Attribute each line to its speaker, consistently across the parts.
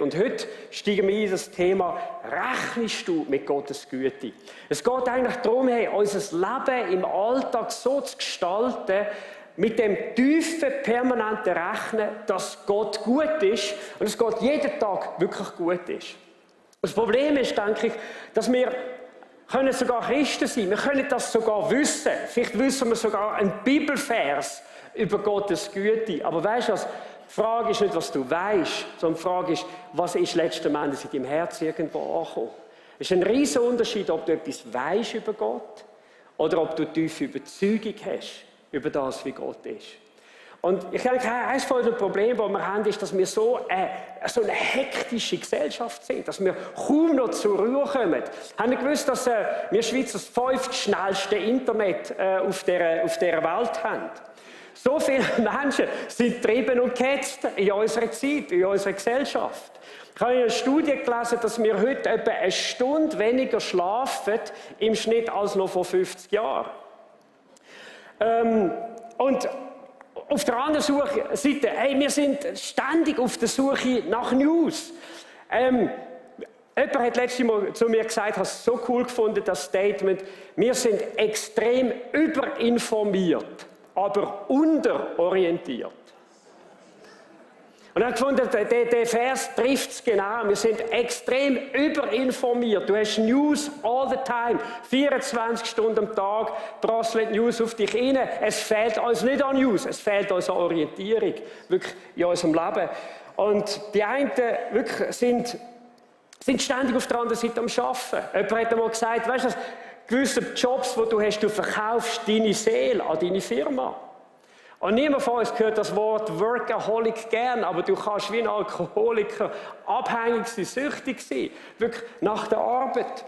Speaker 1: Und heute steigen wir in das Thema, rechnest du mit Gottes Güte? Es geht eigentlich darum, hey, unser Leben im Alltag so zu gestalten, mit dem tiefen, permanenten Rechnen, dass Gott gut ist und es Gott jeden Tag wirklich gut ist. Das Problem ist, denke ich, dass wir können sogar Christen sein, wir können das sogar wissen. Vielleicht wissen wir sogar einen Bibelvers über Gottes Güte. Aber weißt du was? Die Frage ist nicht, was du weißt, sondern die Frage ist, was ist letzten Endes in deinem Herz irgendwo angekommen. Es ist ein riesiger Unterschied, ob du etwas weißt über Gott oder ob du tiefe Überzeugung hast über das, wie Gott ist. Und ich denke, eines von den Problemen, die wir haben, ist, dass wir so eine hektische Gesellschaft sind, dass wir kaum noch zur Ruhe kommen. Haben wir gewusst, dass wir Schweizer das 5. schnellste Internet auf dieser Welt haben? So viele Menschen sind getrieben und gehetzt in unserer Zeit, in unserer Gesellschaft. Ich habe in einer Studie gelesen, dass wir heute etwa eine Stunde weniger schlafen im Schnitt als noch vor 50 Jahren. Und auf der anderen Seite, hey, wir sind ständig auf der Suche nach News. Jemand hat letztes Mal zu mir gesagt, ich habe es so cool gefunden, das Statement, wir sind extrem überinformiert, aber unterorientiert. Und er hat gefunden, der Vers trifft es genau. Wir sind extrem überinformiert. Du hast News all the time. 24 Stunden am Tag prasselt News auf dich rein. Es fehlt uns nicht an News, es fehlt uns an Orientierung. Wirklich in unserem Leben. Und die einen wirklich sind ständig auf der anderen Seite am Arbeiten. Jemand hat einmal gesagt, weißt du, gewisse Jobs, die du hast, du verkaufst deine Seele an deine Firma. Und niemand von uns hört das Wort Workaholic gern, aber du kannst wie ein Alkoholiker abhängig sein, süchtig sein, wirklich nach der Arbeit.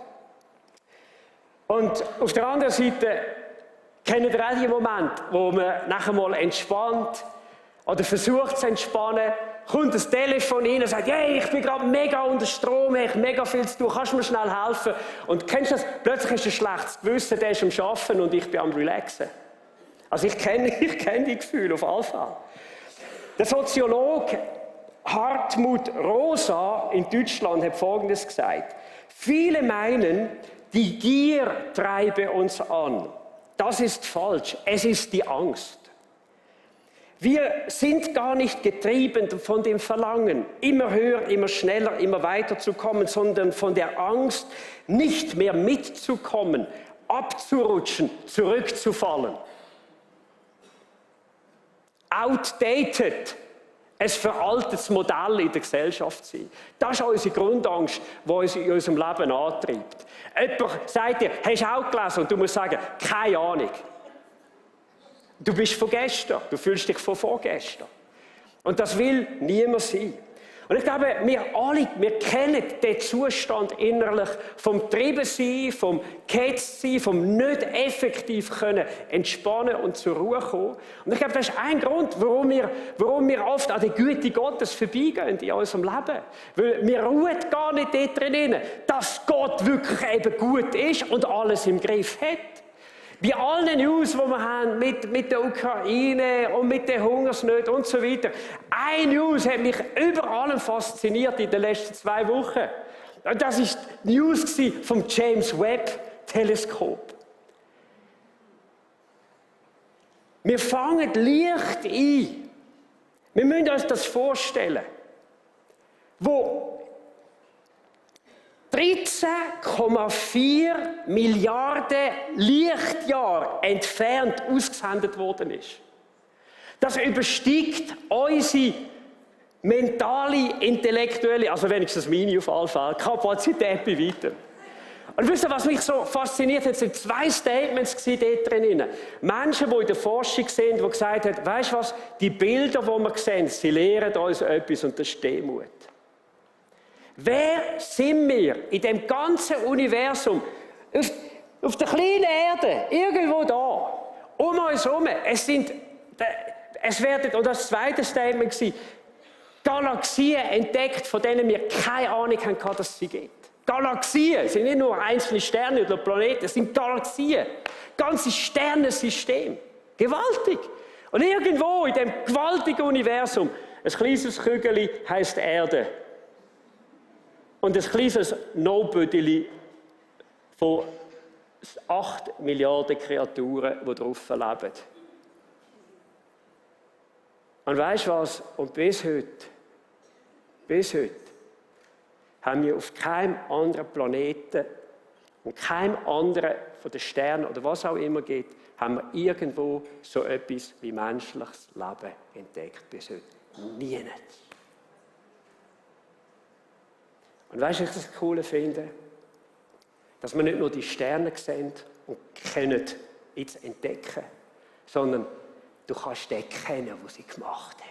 Speaker 1: Und auf der anderen Seite kennen wir auch die Momente, wo man nachher mal entspannt oder versucht zu entspannen, kommt das Telefon rein und sagt, hey, ich bin gerade mega unter Strom, ich habe mega viel zu tun, kannst du mir schnell helfen? Und kennst du das? Plötzlich ist ein schlechtes Gewissen, der ist am Arbeiten und ich bin am Relaxen. Also ich kenne die Gefühle auf alle Fälle. Der Soziologe Hartmut Rosa in Deutschland hat Folgendes gesagt. Viele meinen, die Gier treibe uns an. Das ist falsch. Es ist die Angst. Wir sind gar nicht getrieben von dem Verlangen, immer höher, immer schneller, immer weiter zu kommen, sondern von der Angst, nicht mehr mitzukommen, abzurutschen, zurückzufallen. Outdated, ein veraltetes Modell in der Gesellschaft sein. Das ist unsere Grundangst, die uns in unserem Leben antreibt. Jemand sagt dir, hast du auch gelesen? Und du musst sagen, keine Ahnung. Du bist von gestern, du fühlst dich von vorgestern. Und das will niemand sein. Und ich glaube, wir alle, wir kennen den Zustand innerlich vom Triebensein, vom Gehetztsein, vom nicht effektiv können entspannen und zur Ruhe kommen. Und ich glaube, das ist ein Grund, warum wir oft an der Güte Gottes vorbeigehen in unserem Leben. Weil wir ruhen gar nicht dort drin, dass Gott wirklich eben gut ist und alles im Griff hat. Bei allen News, die wir haben, mit der Ukraine und mit der Hungersnöten und so weiter. Eine News hat mich über allem fasziniert in den letzten 2 Wochen. Und das war die News vom James Webb-Teleskop. Wir fangen Licht ein. Wir müssen uns das vorstellen. Wo 13,4 Milliarden Lichtjahre entfernt ausgesendet worden ist. Das übersteigt unsere mentale, intellektuelle, also wenigstens meine auf alle Fälle, Kapazität bei weitem. Und wisst ihr, was mich so fasziniert hat? Es sind 2 Statements dort drin. Menschen, die in der Forschung sind, die gesagt haben, weisst du was, die Bilder, die wir sehen, sie lehren uns etwas und das ist Demut. Wer sind wir in dem ganzen Universum, auf der kleinen Erde, irgendwo da, um uns herum? Es werden, und das zweite Statement war, Galaxien entdeckt, von denen wir keine Ahnung haben, dass es sie gibt. Galaxien sind nicht nur einzelne Sterne oder Planeten, es sind Galaxien, ganze Sternensystem. Gewaltig. Und irgendwo in dem gewaltigen Universum, ein kleines Kügelchen heisst Erde. und ein kleines Nobody von 8 Milliarden Kreaturen, die drauf leben. Und weißt du was? Und bis heute, haben wir auf keinem anderen Planeten und keinem anderen von den Sternen oder was auch immer gibt, haben wir irgendwo so etwas wie menschliches Leben entdeckt bis heute. Nie nicht. Und weißt du, was ich das Coole finde? Dass wir nicht nur die Sterne sehen und können jetzt entdecken, sondern du kannst den kennen, der sie gemacht hat.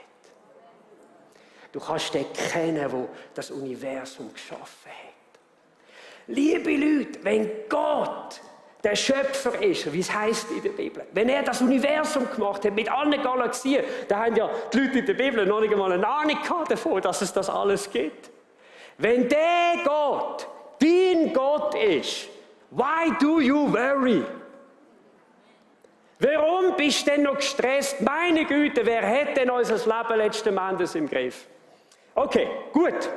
Speaker 1: Du kannst den kennen, der das Universum geschaffen hat. Liebe Leute, wenn Gott der Schöpfer ist, wie es heißt in der Bibel, wenn er das Universum gemacht hat mit allen Galaxien, da haben ja die Leute in der Bibel noch nicht einmal eine Ahnung davon, dass es das alles gibt. Wenn der Gott dein Gott ist, why do you worry? Warum bist du denn noch gestresst? Meine Güte, wer hat denn unser Leben letzten Endes im Griff? Okay, gut.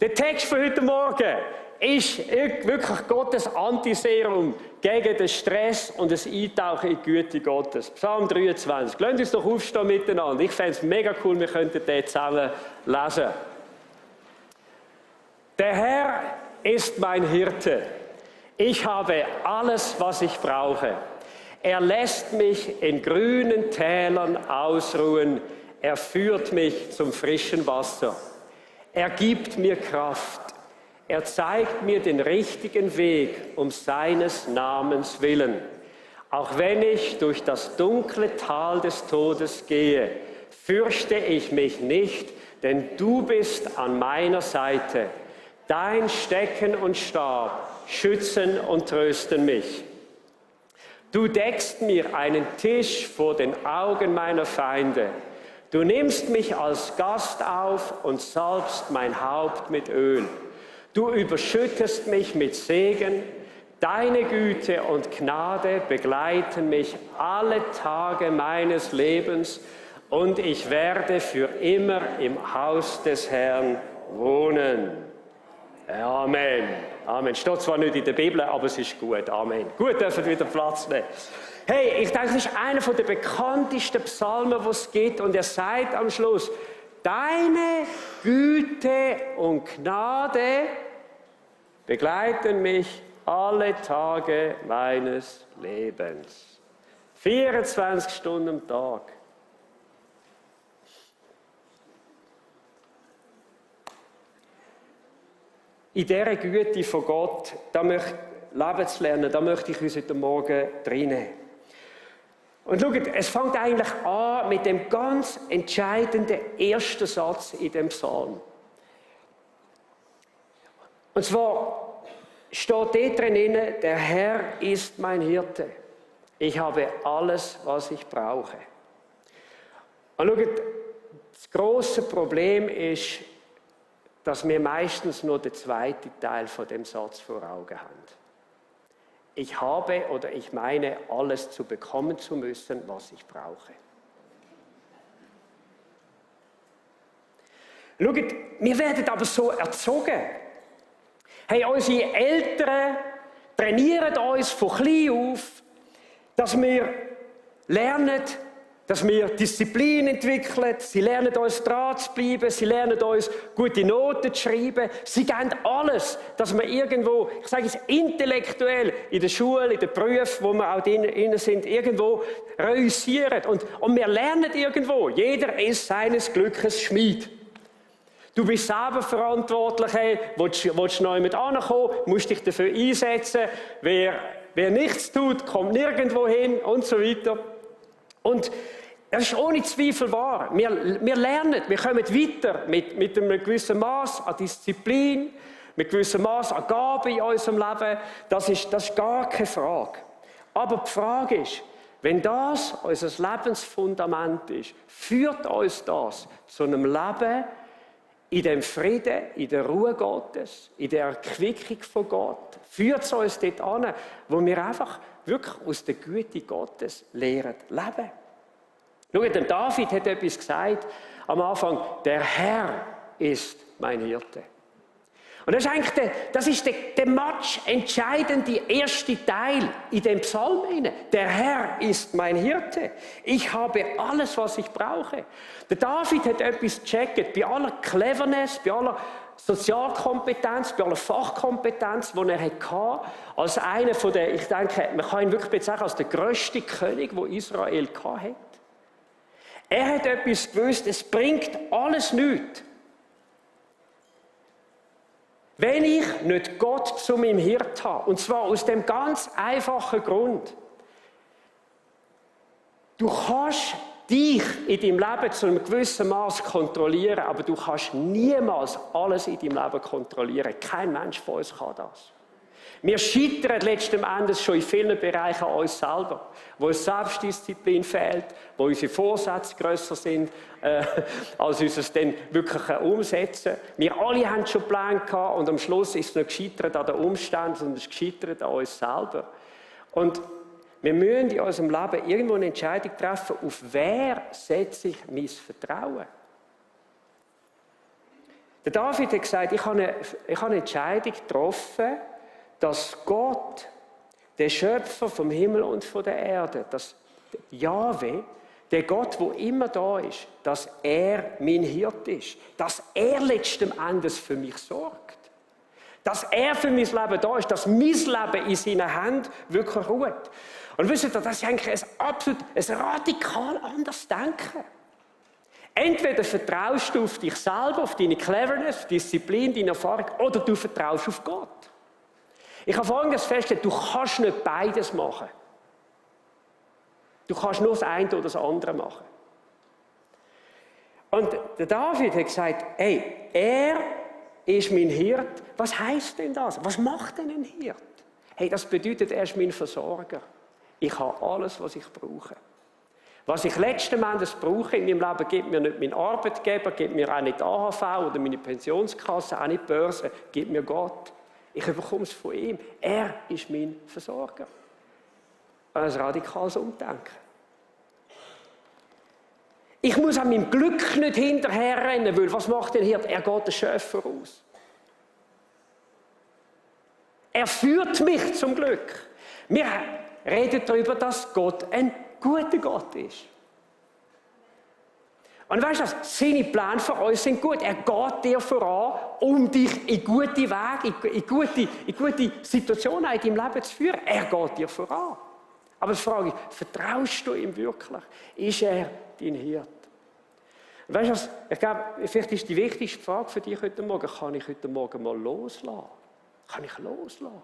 Speaker 1: Der Text für heute Morgen ist wirklich Gottes Antiserum gegen den Stress und das Eintauchen in die Güte Gottes. Psalm 23. Lasst uns doch aufstehen miteinander. Ich fände es mega cool, wir könnten den zusammen lesen. Der Herr ist mein Hirte. Ich habe alles, was ich brauche. Er lässt mich in grünen Tälern ausruhen. Er führt mich zum frischen Wasser. Er gibt mir Kraft. Er zeigt mir den richtigen Weg um seines Namens willen. Auch wenn ich durch das dunkle Tal des Todes gehe, fürchte ich mich nicht, denn du bist an meiner Seite. Dein Stecken und Stab schützen und trösten mich. Du deckst mir einen Tisch vor den Augen meiner Feinde. Du nimmst mich als Gast auf und salbst mein Haupt mit Öl. Du überschüttest mich mit Segen. Deine Güte und Gnade begleiten mich alle Tage meines Lebens und ich werde für immer im Haus des Herrn wohnen. Amen. Amen. Steht zwar nicht in der Bibel, aber es ist gut. Amen. Gut, dürfen wir wieder Platz nehmen. Hey, ich denke, das ist einer der bekanntesten Psalmen, die es gibt. Und er sagt am Schluss, deine Güte und Gnade begleiten mich alle Tage meines Lebens. 24 Stunden am Tag. In dieser Güte von Gott, da möchte ich leben zu lernen, da möchte ich uns heute Morgen reinnehmen. Und schaut, es fängt eigentlich an mit dem ganz entscheidenden ersten Satz in dem Psalm. Und zwar steht dort drin, der Herr ist mein Hirte. Ich habe alles, was ich brauche. Und schaut, das grosse Problem ist, dass wir meistens nur den zweiten Teil von dem Satz vor Augen haben. Ich habe oder ich meine, alles zu bekommen zu müssen, was ich brauche. Schaut, wir werden aber so erzogen. Hey, unsere Eltern trainieren uns von klein auf, dass wir lernen, dass wir Disziplin entwickeln, sie lernen uns dran zu bleiben, sie lernen uns gute Noten zu schreiben, sie geben alles, dass wir irgendwo, ich sage es intellektuell, in der Schule, in den Berufen, wo wir auch drin sind, irgendwo reüssieren. Und wir lernen irgendwo, jeder ist seines Glückes Schmied. Du bist selber verantwortlich, hey, willst du neu mit ankommen, musst dich dafür einsetzen, wer nichts tut, kommt nirgendwo hin und so weiter. Und das ist ohne Zweifel wahr. Wir lernen, wir kommen weiter mit einem gewissen Maß an Disziplin, mit einem gewissen Maß an Gabe in unserem Leben. Das ist gar keine Frage. Aber die Frage ist, wenn das unser Lebensfundament ist, führt uns das zu einem Leben in dem Frieden, in der Ruhe Gottes, in der Erquickung von Gott, führt es uns dort an, wo wir einfach wirklich aus der Güte Gottes lernen, leben. Schaut, David hat etwas gesagt am Anfang, der Herr ist mein Hirte. Und das ist eigentlich der matchentscheidende erste Teil in dem Psalm. Der Herr ist mein Hirte. Ich habe alles, was ich brauche. Der David hat etwas gecheckt. Bei aller Cleverness, bei aller Sozialkompetenz, bei aller Fachkompetenz, die er hatte, als einer von der, ich denke, man kann ihn wirklich bezeichnen als der grösste König, den Israel hatte. Er hat etwas gewusst, es bringt alles nichts. Wenn ich nicht Gott zu meinem Hirt habe, und zwar aus dem ganz einfachen Grund, du kannst dich in deinem Leben zu einem gewissen Maß kontrollieren, aber du kannst niemals alles in deinem Leben kontrollieren. Kein Mensch von uns kann das. Wir scheitern letzten Endes schon in vielen Bereichen an uns selber, wo uns Selbstdisziplin fehlt, wo unsere Vorsätze grösser sind, als uns es dann wirklich umsetzen. Wir alle haben schon Pläne gehabt und am Schluss ist es nicht gescheitert an den Umständen, sondern es ist gescheitert an uns selber. Und wir müssen in unserem Leben irgendwo eine Entscheidung treffen, auf wer setze ich mein Vertrauen. Der David hat gesagt, ich habe eine Entscheidung getroffen, dass Gott, der Schöpfer vom Himmel und von der Erde, dass Jahwe, der Gott, der immer da ist, dass er mein Hirt ist, dass er letzten Endes für mich sorgt, dass er für mein Leben da ist, dass mein Leben in seinen Händen wirklich ruht. Und wisst ihr, das ist eigentlich ein radikal anderes Denken. Entweder vertraust du auf dich selber, auf deine Cleverness, Disziplin, deine Erfahrung, oder du vertraust auf Gott. Ich habe Folgendes festgestellt, du kannst nicht beides machen. Du kannst nur das eine oder das andere machen. Und der David hat gesagt, hey, er ist mein Hirt. Was heisst denn das? Was macht denn ein Hirt? Hey, das bedeutet, er ist mein Versorger. Ich habe alles, was ich brauche. Was ich letzten Endes brauche in meinem Leben, gibt mir nicht mein Arbeitgeber, gibt mir auch nicht die AHV oder meine Pensionskasse, auch nicht die Börse, gibt mir Gott. Ich bekomme es von ihm. Er ist mein Versorger. Ein radikales Umdenken. Ich muss an meinem Glück nicht hinterherrennen, weil was macht denn hier? Er geht den Schöpfer aus. Er führt mich zum Glück. Wir reden darüber, dass Gott ein guter Gott ist. Und weißt du was? Seine Pläne für uns sind gut. Er geht dir voran, um dich in gute Wege, in gute Situationen in deinem Leben zu führen. Er geht dir voran. Aber die Frage ist, vertraust du ihm wirklich? Ist er dein Hirt? Und weißt du was? Ich glaube, vielleicht ist die wichtigste Frage für dich heute Morgen, kann ich heute Morgen mal loslassen? Kann ich loslassen?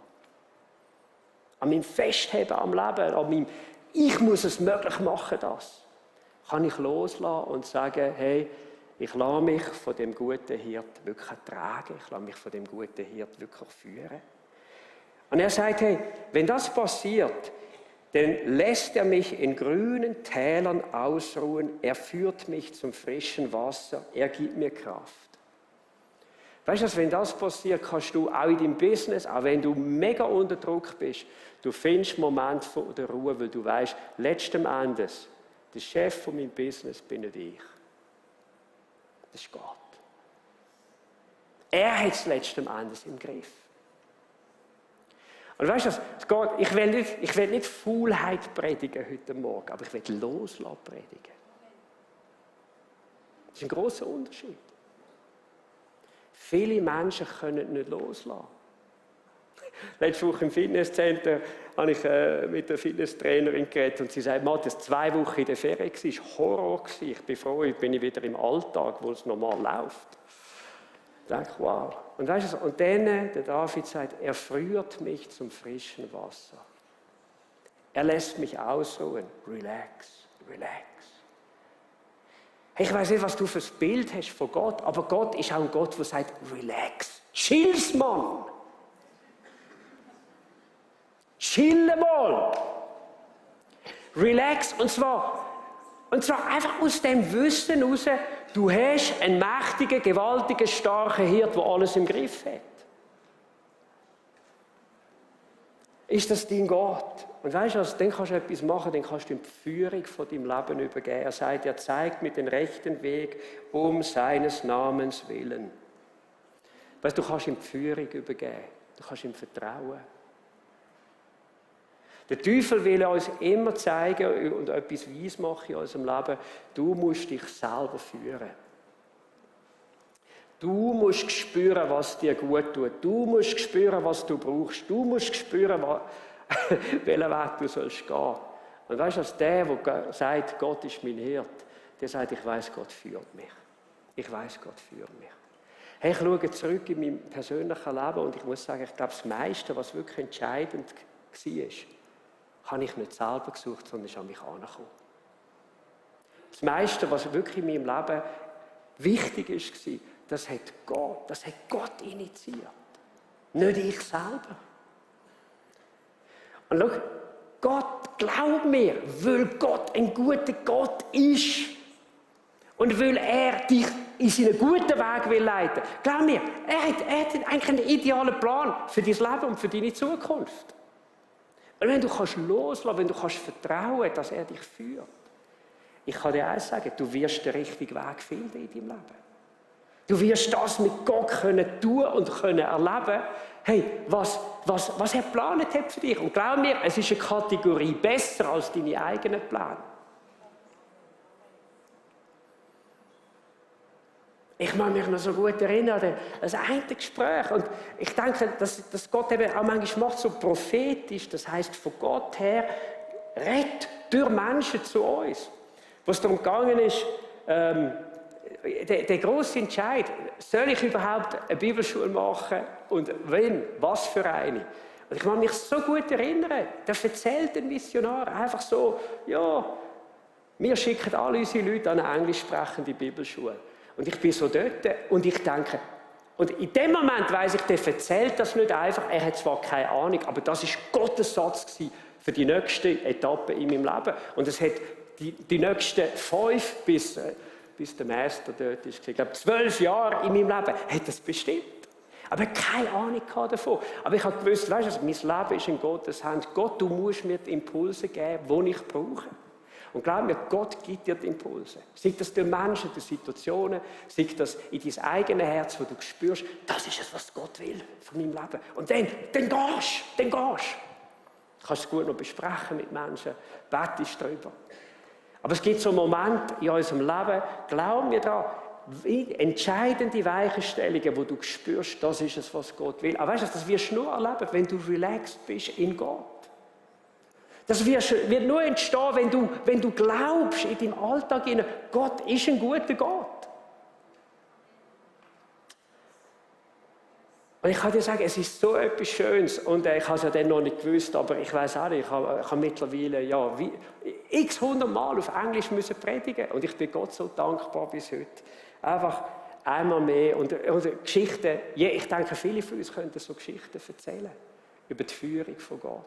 Speaker 1: An meinem Festheben am Leben, an meinem ich muss es möglich machen, das. Kann ich loslassen und sagen, hey, ich lasse mich von dem guten Hirt wirklich tragen, ich lasse mich von dem guten Hirt wirklich führen. Und er sagt, hey, wenn das passiert, dann lässt er mich in grünen Tälern ausruhen, er führt mich zum frischen Wasser, er gibt mir Kraft. Weißt du, wenn das passiert, kannst du auch in deinem Business, auch wenn du mega unter Druck bist, du findest Momente von der Ruhe, weil du weißt, letzten Endes, der Chef von meinem Business bin nicht ich. Das ist Gott. Er hat es letzten Endes im Griff. Und weißt du, ich will nicht Faulheit predigen heute Morgen, aber ich will loslassen predigen. Das ist ein grosser Unterschied. Viele Menschen können nicht loslassen. Letzte Woche im Fitnesscenter habe ich mit der Fitnesstrainerin geredet und sie sagt, Matthias, 2 Wochen in der Ferien war, es war Horror. Ich bin froh, ich bin wieder im Alltag, wo es normal läuft. Ich denke, wow. Und weißt du, und dann, der David sagt, er führt mich zum frischen Wasser. Er lässt mich ausruhen. Relax, relax. Ich weiß nicht, was du für ein Bild hast von Gott, aber Gott ist auch ein Gott, der sagt, relax, chill's, Mann. Chill mal. Relax, und zwar einfach aus dem Wissen heraus, du hast einen mächtigen, gewaltigen, starken Hirt, der alles im Griff hat. Ist das dein Gott? Und weißt du was, dann kannst du etwas machen, dann kannst du ihm die Führung von deinem Leben übergeben. Er sagt, er zeigt mir den rechten Weg um seines Namens willen. Weißt du, kannst ihm die Führung übergeben. Du kannst ihm vertrauen. Der Teufel will uns immer zeigen und etwas weiss machen in unserem Leben. Du musst dich selber führen. Du musst spüren, was dir gut tut. Du musst spüren, was du brauchst. Du musst spüren, welchen Weg du sollst gehen. Und weißt du, der sagt, Gott ist mein Hirt, der sagt, ich weiss, Gott führt mich. Ich weiss, Gott führt mich. Hey, ich schaue zurück in mein persönliches Leben und ich muss sagen, ich glaube, das meiste, was wirklich entscheidend war, habe ich nicht selber gesucht, sondern ist an mich herangekommen. Das meiste, was wirklich in meinem Leben wichtig war, das hat Gott initiiert. Nicht ich selber. Und schau, Gott, glaub mir, weil Gott ein guter Gott ist und weil er dich in seinen guten Weg will leiten. Glaub mir, er hat eigentlich einen idealen Plan für dein Leben und für deine Zukunft. Und wenn du kannst loslassen, wenn du kannst vertrauen, dass er dich führt, ich kann dir eines sagen, du wirst den richtigen Weg finden in deinem Leben. Du wirst das mit Gott können tun und können erleben, hey, was er geplant hat für dich. Und glaub mir, es ist eine Kategorie besser als deine eigenen Pläne. Ich kann mich noch so gut erinnern an das eine Gespräch. Und ich denke, dass Gott eben auch manchmal macht, so prophetisch. Das heisst, von Gott her redet durch Menschen zu uns. Was darum gegangen ist, der grosse Entscheid, soll ich überhaupt eine Bibelschule machen und wenn, was für eine? Und ich kann mich so gut erinnern, da erzählt ein Missionar einfach so, ja, wir schicken alle unsere Leute an eine englisch sprechende Bibelschule. Und ich bin so dort und ich denke, und in dem Moment weiss ich, der erzählt das nicht einfach, er hat zwar keine Ahnung, aber das war Gottes Satz für die nächste Etappe in meinem Leben. Und es hat die nächsten 5 bis der Meister dort ist, ich glaube 12 Jahre in meinem Leben, hat das bestimmt. Aber ich hatte keine Ahnung davon. Aber ich habe gewusst, weißt du, mein Leben ist in Gottes Hand. Gott, du musst mir die Impulse geben, die ich brauche. Und glaub mir, Gott gibt dir die Impulse. Sei das durch Menschen, durch Situationen, sei das in dein eigenes Herz, wo du spürst, das ist es, was Gott will von meinem Leben. Und dann gehst du. Du kannst es gut noch besprechen mit Menschen, betest darüber. Aber es gibt so Momente in unserem Leben, glaub mir daran, entscheidende Weichenstellungen, wo du spürst, das ist es, was Gott will. Aber weißt du, das wirst du nur erleben, wenn du relaxed bist in Gott. Das wird nur entstehen, wenn du glaubst in deinem Alltag, Gott ist ein guter Gott. Und ich kann dir sagen, es ist so etwas Schönes. Und ich habe es ja dann noch nicht gewusst, aber ich weiß auch nicht, ich habe mittlerweile x 100 Mal auf Englisch müssen predigen. Und ich bin Gott so dankbar bis heute. Einfach einmal mehr. Und Geschichten, ich denke, viele von uns könnten so Geschichten erzählen. Über die Führung von Gott.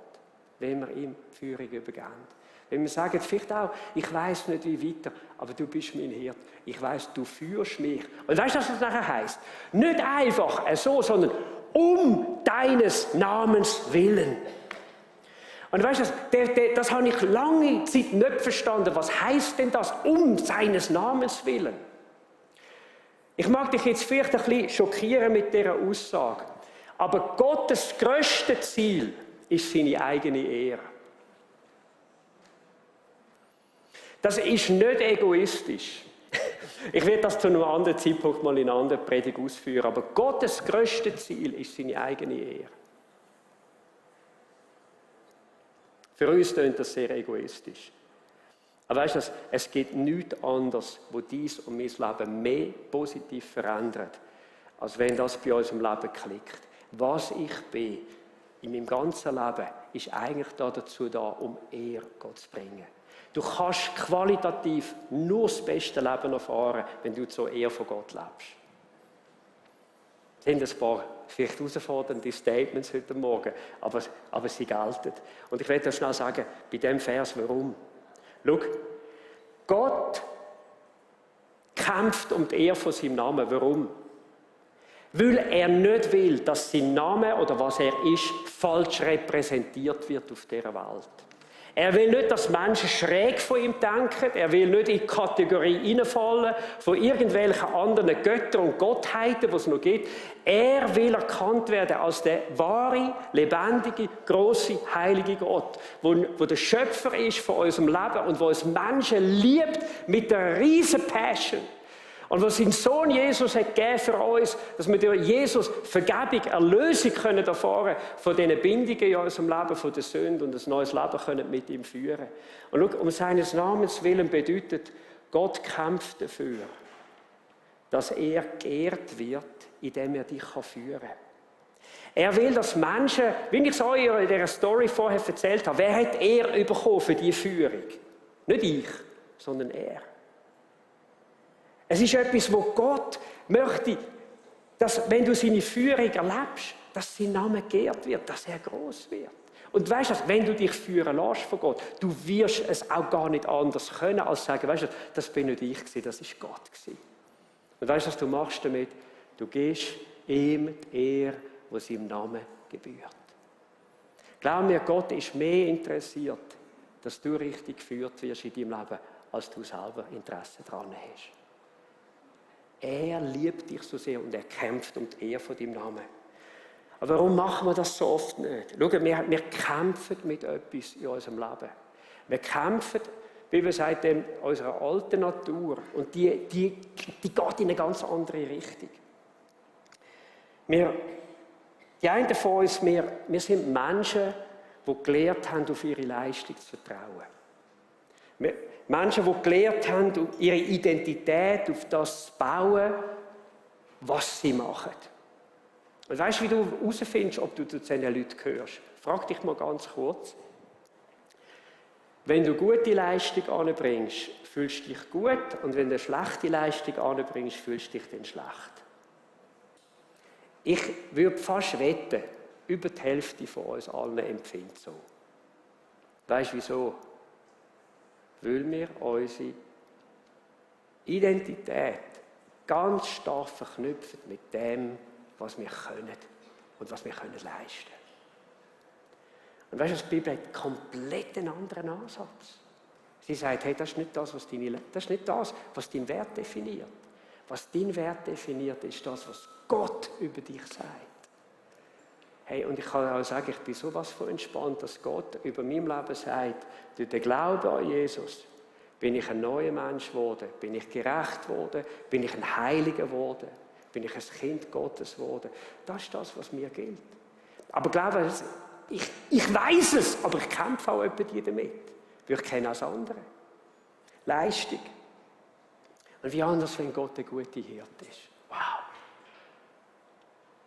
Speaker 1: Wenn wir ihm die Führung übergeben. Wenn wir sagen, vielleicht auch, ich weiss nicht wie weiter, aber du bist mein Hirt. Ich weiss, du führst mich. Und weißt du, was das nachher heisst? Nicht einfach so, sondern um deines Namens willen. Und weißt du, das habe ich lange Zeit nicht verstanden. Was heisst denn das? Um seines Namens willen. Ich mag dich jetzt vielleicht ein bisschen schockieren mit dieser Aussage. Aber Gottes grösstes Ziel ist seine eigene Ehre. Das ist nicht egoistisch. Ich werde das zu einem anderen Zeitpunkt mal in einer anderen Predigt ausführen. Aber Gottes grösstes Ziel ist seine eigene Ehre. Für uns klingt das sehr egoistisch. Aber weißt du, es gibt nichts anderes, wo dies und mein Leben mehr positiv verändert, als wenn das bei uns im Leben klickt. Was ich bin in meinem ganzen Leben, ist eigentlich dazu da, um Ehre Gott zu bringen. Du kannst qualitativ nur das beste Leben erfahren, wenn du zur Ehre von Gott lebst. Es sind ein paar vielleicht herausfordernde Statements heute Morgen, aber sie gelten. Und ich werde dir schnell sagen, bei diesem Vers, warum. Schau, Gott kämpft um die Ehre von seinem Namen. Warum? Weil er nicht will, dass sein Name oder was er ist, falsch repräsentiert wird auf dieser Welt. Er will nicht, dass Menschen schräg von ihm denken. Er will nicht in die Kategorie hineinfallen von irgendwelchen anderen Göttern und Gottheiten, die es noch gibt. Er will erkannt werden als der wahre, lebendige, grosse, heilige Gott, wo der Schöpfer ist von unserem Leben und wo uns Menschen liebt mit einer riesen Passion. Und was sein Sohn Jesus hat gegeben für uns, dass wir durch Jesus Vergebung, Erlösung können erfahren von diesen Bindungen in unserem Leben, von der Sünde und ein neues Leben können mit ihm führen. Und schau, um seines Namens willen bedeutet, Gott kämpft dafür, dass er geehrt wird, indem er dich führen kann. Er will, dass Menschen, wie ich es euch in dieser Story vorher erzählt habe, wer hat er bekommen für diese Führung? Nicht ich, sondern er. Es ist etwas, wo Gott möchte, dass, wenn du seine Führung erlebst, dass sein Name geehrt wird, dass er groß wird. Und weißt du, wenn du dich führen lässt von Gott, du wirst es auch gar nicht anders können, als sagen, weißt du, das bin nicht ich gewesen, das ist Gott gewesen. Und weißt du, was du machst damit? Du gehst ihm die Ehre, die seinem Namen gebührt. Glaub mir, Gott ist mehr interessiert, dass du richtig geführt wirst in deinem Leben, als du selber Interesse daran hast. Er liebt dich so sehr und er kämpft um die Ehre von deinem Namen. Aber warum machen wir das so oft nicht? Schau, wir kämpfen mit etwas in unserem Leben. Wir kämpfen, wie wir sagt, unserer alten Natur. Und die geht in eine ganz andere Richtung. Die einen von uns, wir sind Menschen, die gelernt haben, auf ihre Leistung zu vertrauen. Menschen, die gelernt haben, ihre Identität auf das zu bauen, was sie machen. Und weißt du, wie du herausfindest, ob du zu diesen Leuten gehörst? Frag dich mal ganz kurz. Wenn du gute Leistung anbringst, fühlst du dich gut. Und wenn du eine schlechte Leistung anbringst, fühlst du dich dann schlecht. Ich würde fast wetten, über die Hälfte von uns allen empfindet so. Weißt du wieso? Weil wir unsere Identität ganz stark verknüpfen mit dem, was wir können und was wir leisten können. Und weißt du, die Bibel hat komplett einen anderen Ansatz. Sie sagt, hey, das ist nicht das, was deinen Wert definiert. Was deinen Wert definiert, ist das, was Gott über dich sagt. Hey, und ich kann auch sagen, ich bin sowas von entspannt, dass Gott über mein Leben sagt, durch den Glauben an Jesus bin ich ein neuer Mensch geworden, bin ich gerecht geworden, bin ich ein Heiliger geworden, bin ich ein Kind Gottes geworden. Das ist das, was mir gilt. Aber glaube ich weiß es, aber ich kämpfe auch etwa damit. Weil ich kenne auch das andere. Leistung. Und wie anders, wenn Gott ein guter Hirte ist. Wow.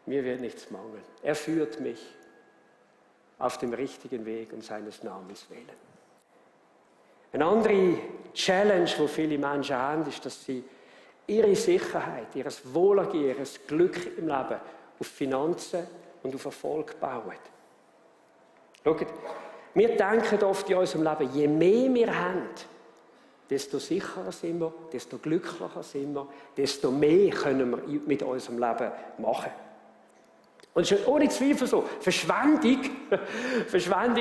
Speaker 1: Mir wird nichts mangeln. Er führt mich auf dem richtigen Weg um seines Namens willen. Eine andere Challenge, die viele Menschen haben, ist, dass sie ihre Sicherheit, ihr Wohlergehen, ihr Glück im Leben auf Finanzen und auf Erfolg bauen. Schaut, wir denken oft in unserem Leben, je mehr wir haben, desto sicherer sind wir, desto glücklicher sind wir, desto mehr können wir mit unserem Leben machen. Und es ist ohne Zweifel so, Verschwendung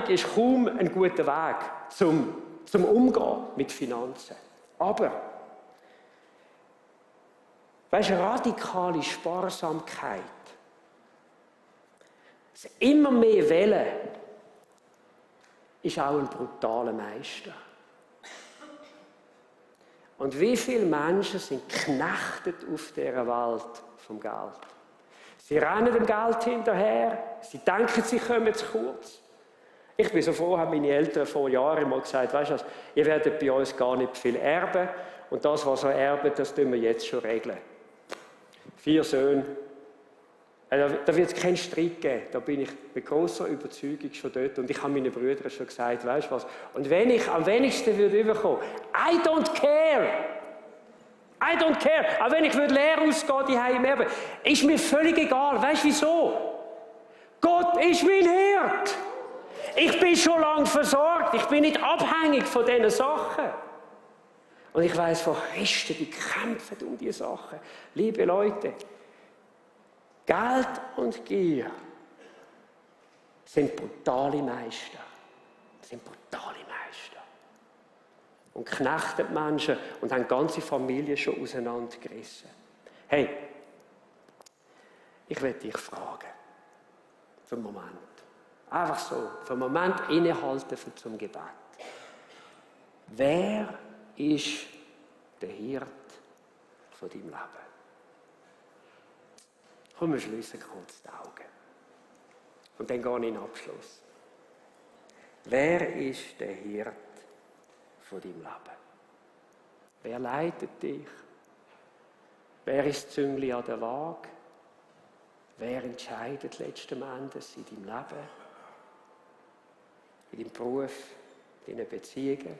Speaker 1: ist kaum ein guter Weg zum Umgehen mit Finanzen. Aber, weißt du, radikale Sparsamkeit, das immer mehr Wellen, ist auch ein brutaler Meister. Und wie viele Menschen sind geknechtet auf dieser Welt vom Geld? Sie rennen dem Geld hinterher, sie denken, sie kommen zu kurz. Ich bin so froh, haben meine Eltern vor Jahren mal gesagt, weißt du, ihr werdet bei uns gar nicht viel erben und das, was ihr erbt, das tun wir jetzt schon regeln. 4 Söhne. Da wird es keinen Streit geben. Da bin ich mit grosser Überzeugung schon dort. Und ich habe meinen Brüdern schon gesagt, weißt du was? Und wenn ich am wenigsten würde überkommen, I don't care. I don't care. Auch wenn ich leer ausgehen, die Heim erben, ist mir völlig egal. Weißt du wieso? Gott ist mein Hirt. Ich bin schon lange versorgt. Ich bin nicht abhängig von diesen Sachen. Und ich weiss von Christen, die kämpfen um diese Sachen. Liebe Leute, Geld und Gier sind brutale Meister. und knechtet Menschen und haben ganze Familien schon auseinandergerissen. Hey, ich will dich fragen, für einen Moment, einfach so, für einen Moment innehalten zum Gebet. Wer ist der Hirt von deinem Leben? Komm, wir schließen kurz die Augen. Und dann gehe ich in den Abschluss. Wer ist der Hirt von deinem Leben? Wer leitet dich? Wer ist das Züngli an der Waage? Wer entscheidet letzten Endes in deinem Leben? In deinem Beruf, in deinen Beziehungen?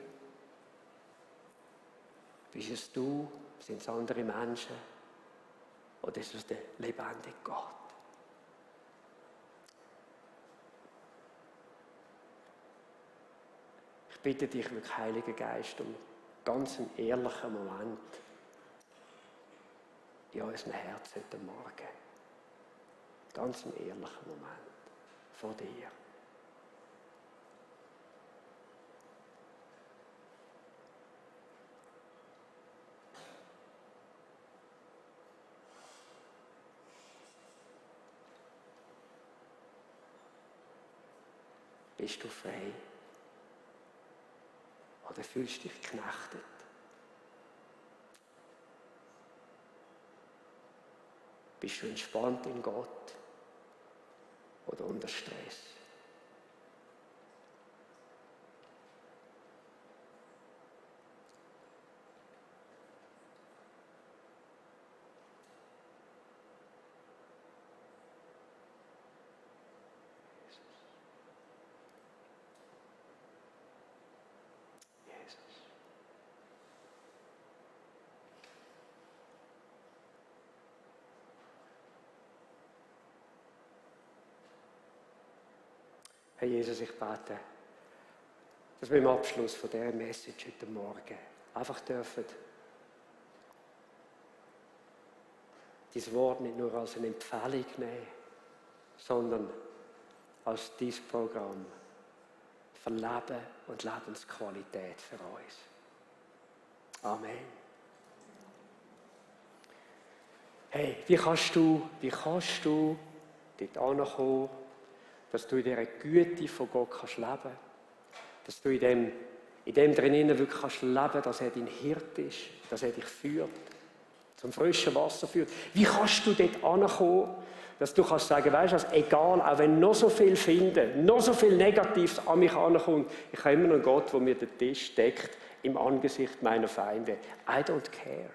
Speaker 1: Bist es du? Sind es andere Menschen? Oder ist es der lebendige Gott? Ich bitte dich, wirklich, Heiliger Geist, um ganz einen ehrlichen Moment in unserem Herzen heute Morgen. Ganz einen ehrlichen Moment vor dir. Bist du frei? Oder fühlst du dich geknechtet? Bist du entspannt in Gott? Oder unter Stress? Herr Jesus, ich bete, dass wir im Abschluss von dieser Message heute Morgen einfach dürfen, dieses Wort nicht nur als eine Empfehlung nehmen, sondern als dieses Programm für Leben und Lebensqualität für uns. Amen. Hey, wie kannst du dort ankommen, dass du in dieser Güte von Gott kannst leben, dass du in dem drinnen wirklich kannst leben, dass er dein Hirt ist, dass er dich führt, zum frischen Wasser führt. Wie kannst du dort ankommen, dass du kannst sagen, weißt du, egal, auch wenn noch so viel finden, noch so viel Negatives an mich ankommt, ich habe immer noch einen Gott, der mir den Tisch deckt im Angesicht meiner Feinde. I don't care.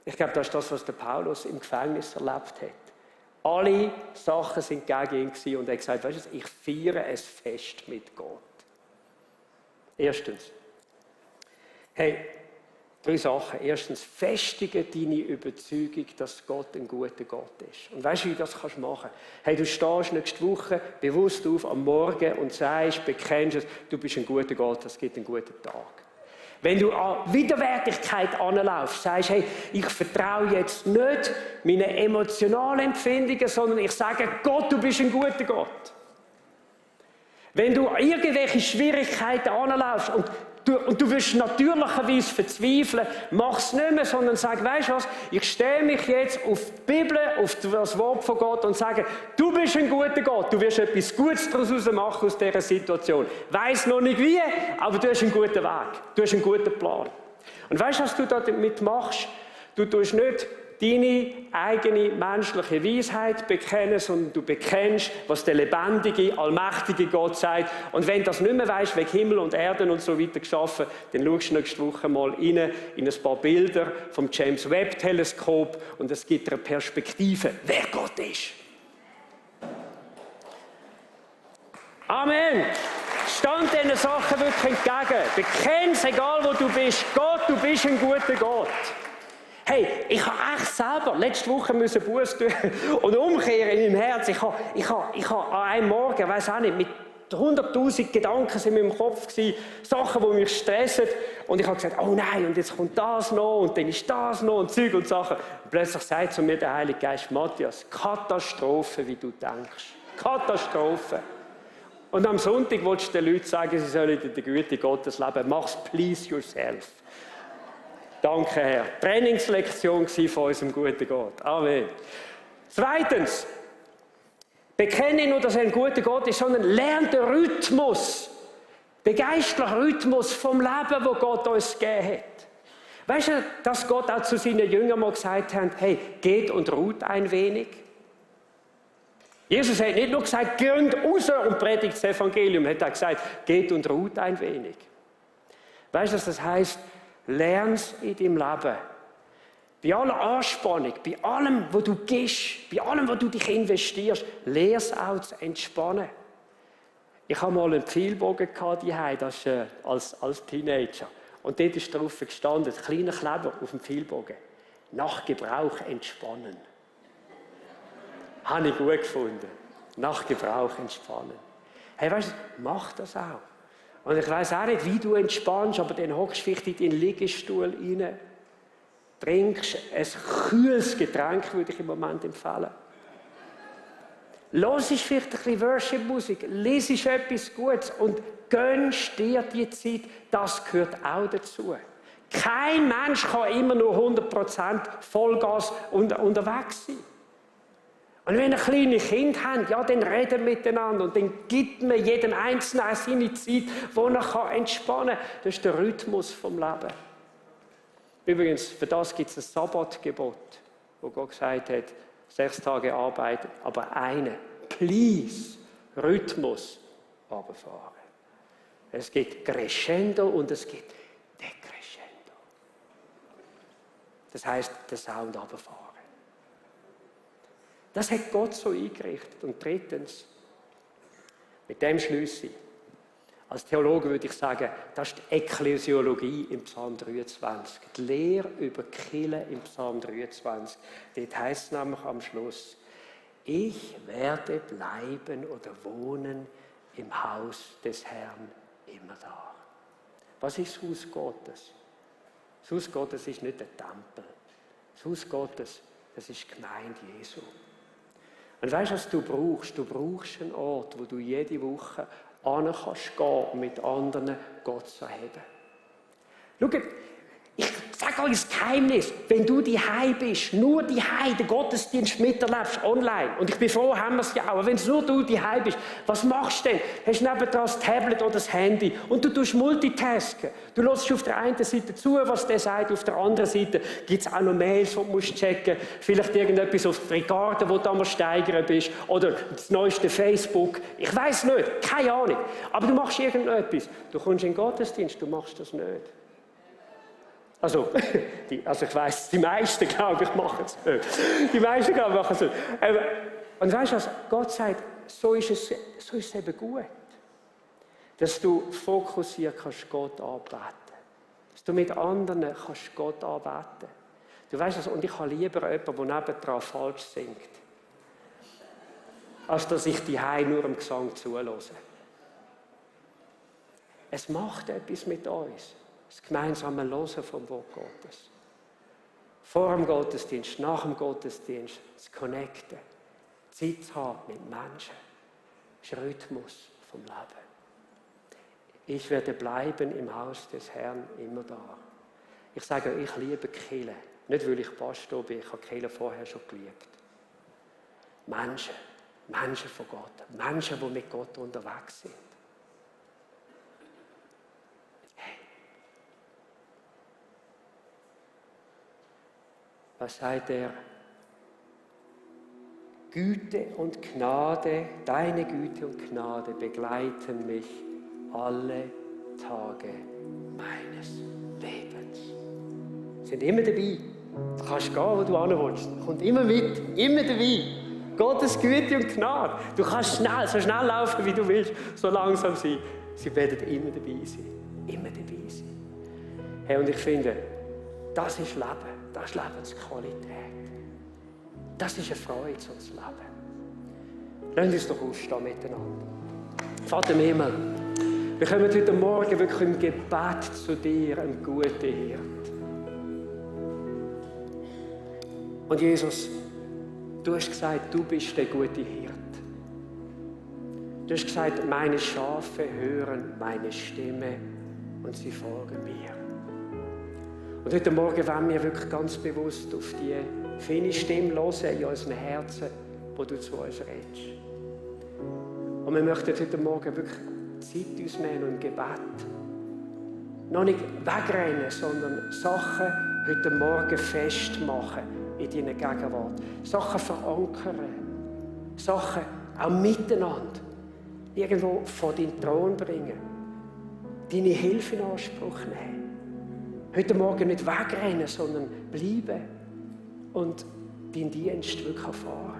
Speaker 1: Ich glaube, das ist das, was der Paulus im Gefängnis erlebt hat. Alle Sachen sind gegen ihn und er hat gesagt, weißt du, ich feiere es fest mit Gott. Erstens, hey, 3 Sachen. Erstens, festige deine Überzeugung, dass Gott ein guter Gott ist. Und weißt du, wie du das machen kannst? Hey, du stehst nächste Woche bewusst auf am Morgen und sagst, bekennst es, du bist ein guter Gott, es gibt einen guten Tag. Wenn du an Widerwärtigkeit anlaufst, sagst, hey, ich vertraue jetzt nicht meinen emotionalen Empfindungen, sondern ich sage, Gott, du bist ein guter Gott. Wenn du an irgendwelche Schwierigkeiten anlaufst und du wirst natürlicherweise verzweifeln, mach es nicht mehr, sondern sag, weißt du was, ich stelle mich jetzt auf die Bibel, auf das Wort von Gott und sage, du bist ein guter Gott, du wirst etwas Gutes daraus machen aus dieser Situation. Weiss noch nicht wie, aber du hast einen guten Weg, du hast einen guten Plan. Und weißt du, was du damit machst? Du tust nicht deine eigene menschliche Weisheit bekennen, sondern du bekennst, was der lebendige, allmächtige Gott sagt. Und wenn du das nicht mehr weisst, wegen Himmel und Erden und so weiter geschaffen, dann schaust du nächste Woche mal rein in ein paar Bilder vom James Webb Teleskop und es gibt dir eine Perspektive, wer Gott ist. Amen. Stand diesen Sachen wirklich entgegen. Bekenn's, egal wo du bist. Gott, du bist ein guter Gott. Hey, ich habe echt selber letzte Woche Buße tun und umkehren in meinem Herz. Ich habe an einem Morgen, weiß auch nicht, mit 100'000 Gedanken sind in meinem Kopf gewesen, Sachen, die mich stressen. Und ich habe gesagt, oh nein, und jetzt kommt das noch und dann ist das noch und Zeug und Sachen. Und plötzlich sagt zu mir der Heilige Geist, Matthias, Katastrophe, wie du denkst. Katastrophe. Und am Sonntag willst du den Leuten sagen, sie sollen in der Güte Gottes leben. Mach's please yourself. Danke, Herr. Trainingslektion von unserem guten Gott. Amen. Zweitens, bekenne nicht nur, dass er ein guter Gott ist, sondern lerne den Rhythmus, den geistlichen Rhythmus vom Leben, das Gott uns gegeben hat. Weißt du, dass Gott auch zu seinen Jüngern mal gesagt hat, hey, geht und ruht ein wenig? Jesus hat nicht nur gesagt, geht raus und predigt das Evangelium, er hat auch gesagt, geht und ruht ein wenig. Weißt du, was das heisst? Lern es in deinem Leben. Bei aller Anspannung, bei allem, wo du gibst, bei allem, wo du dich investierst, lerne es auch zu entspannen. Ich hatte mal einen Pfeilbogen daheim, das als Teenager. Und dort ist drauf gestanden, ein kleiner Kleber auf dem Pfeilbogen. Nach Gebrauch entspannen. Habe ich gut gefunden. Nach Gebrauch entspannen. Hey, weißt du, mach das auch. Und ich weiss auch nicht, wie du entspannst, aber dann hockst du vielleicht in den Liegestuhl rein, trinkst ein kühles Getränk, würde ich im Moment empfehlen. Hörst vielleicht ein bisschen Worship-Musik, lesest etwas Gutes und gönnst dir die Zeit, das gehört auch dazu. Kein Mensch kann immer nur 100% Vollgas unterwegs sein. Und wenn ihr kleine Kinder habt, ja, dann reden miteinander und dann gibt man jedem Einzelnen auch seine Zeit, wo er entspannen kann. Das ist der Rhythmus vom Leben. Übrigens, für das gibt es ein Sabbatgebot, wo Gott gesagt hat, 6 Tage Arbeit, aber please, Rhythmus runterfahren. Es gibt Crescendo und es gibt Decrescendo. Das heisst, den Sound runterfahren. Das hat Gott so eingerichtet. Und drittens, mit dem schließe ich. Als Theologe würde ich sagen, das ist die Ekklesiologie im Psalm 23. Die Lehre über die Kirche im Psalm 23. Dort heisst es nämlich am Schluss, ich werde bleiben oder wohnen im Haus des Herrn immer da. Was ist das Haus Gottes? Das Haus Gottes ist nicht der Tempel. Das Haus Gottes, das ist die Gemeinde Jesu. Und weißt du, was du brauchst? Du brauchst einen Ort, wo du jede Woche hin kannst gehen und mit anderen Gott zu erheben. Schaut, ich sage euch das Geheimnis, wenn du daheim bist, nur daheim den Gottesdienst miterlebst, online, und ich bin froh, haben wir es ja auch, aber wenn es nur du daheim bist, was machst du denn? Hast du nebenan das Tablet oder das Handy und du tust multitasken. Du hörst auf der einen Seite zu, was der sagt, auf der anderen Seite gibt es auch noch Mails, die du musst checken, vielleicht irgendetwas auf der Garde, wo du am steigern bist, oder das neueste Facebook, ich weiß nicht, keine Ahnung, aber du machst irgendetwas. Du kommst in den Gottesdienst, du machst das nicht. Also ich weiss, die meisten, glaube ich, machen es nicht. Die meisten, glaube ich, machen es nicht. Und weißt du was? Gott sagt, so ist es eben gut. Dass du fokussiert kannst Gott anbeten. Dass du mit anderen kannst Gott anbeten. Du weißt was? Und ich habe lieber jemanden, der nebendran falsch singt, als dass ich die nur im Gesang zuhöre. Es macht etwas mit uns. Das gemeinsame Hören vom Wort Gottes. Vor dem Gottesdienst, nach dem Gottesdienst, das Connecten, Zeit zu haben mit Menschen. Das ist der Rhythmus vom Leben. Ich werde bleiben im Haus des Herrn immer da. Ich sage, ich liebe Kirche. Nicht, weil ich Pastor bin, ich habe Kirche vorher schon geliebt. Menschen von Gott, Menschen, die mit Gott unterwegs sind. Was sagt er? Güte und Gnade, deine Güte und Gnade begleiten mich alle Tage meines Lebens. Sind immer dabei. Du kannst gehen, wo du hin willst. Kommt immer mit, immer dabei. Gottes Güte und Gnade. Du kannst so schnell laufen, wie du willst, so langsam sein. Sie werden immer dabei sein. Immer dabei sein. Hey, und ich finde, das ist Leben. Das ist Lebensqualität. Das ist eine Freude, so zu leben. Lasst uns doch aufstehen miteinander. Vater im Himmel, wir kommen heute Morgen wirklich im Gebet zu dir, einem guten Hirt. Und Jesus, du hast gesagt, du bist der gute Hirt. Du hast gesagt, meine Schafe hören meine Stimme und sie folgen mir. Und heute Morgen wollen wir wirklich ganz bewusst auf die feine Stimme hören in unserem Herzen, wo du zu uns redest. Und wir möchten heute Morgen wirklich Zeit uns nehmen und im Gebet noch nicht wegrennen, sondern Sachen heute Morgen festmachen in deiner Gegenwart. Sachen verankern. Sachen auch miteinander irgendwo vor deinen Thron bringen. Deine Hilfe in Anspruch nehmen. Heute Morgen nicht wegrennen, sondern bleiben und deinen Dienst wirklich erfahren.